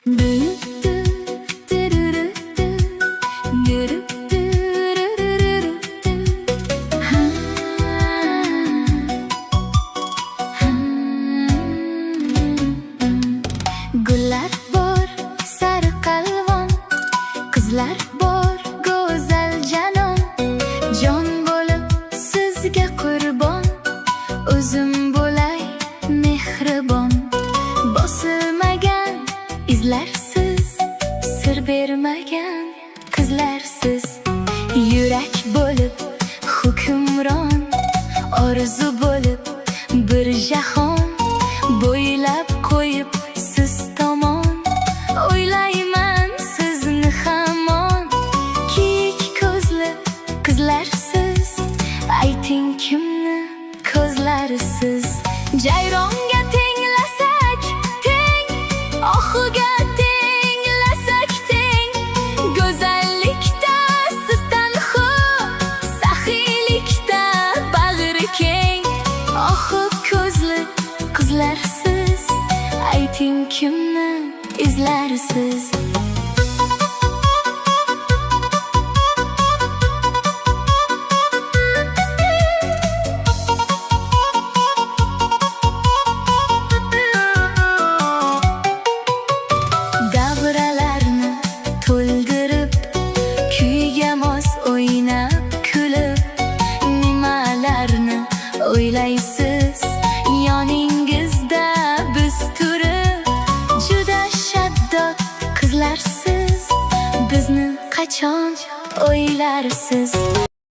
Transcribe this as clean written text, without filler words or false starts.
Gullar bor sarqalvon, qizlar bor go'zal janon. Jon bo'lib sizga qurbon, o'zim bo'lay mehribon. Bosilmagan izlarsiz, sir bermagan qizlarsiz. Yurak bo'lib hukmron, orzu bo'lib bir jahon. Bo'ylab qo'yib siz tomon, o'ylayman sizni hamon. Kiyik ko'zli qizlarsiz, ayting kimni ko'zlarisiz. Jayronga tenglasak teng, oxiga tenglasak teng. Go'zallikda sizdan xo', saxiylikda bag'ri keng. Oxi ko'zli qizlarsiz, ayting kimni izlarsiz. Davralarni to'ldirib, kuyga mos o'ynab kulib. Nimalarni o'ylaysiz yoningizda biz turib? Juda shaddod qizlarsiz, bizni qachon o'ylarsiz?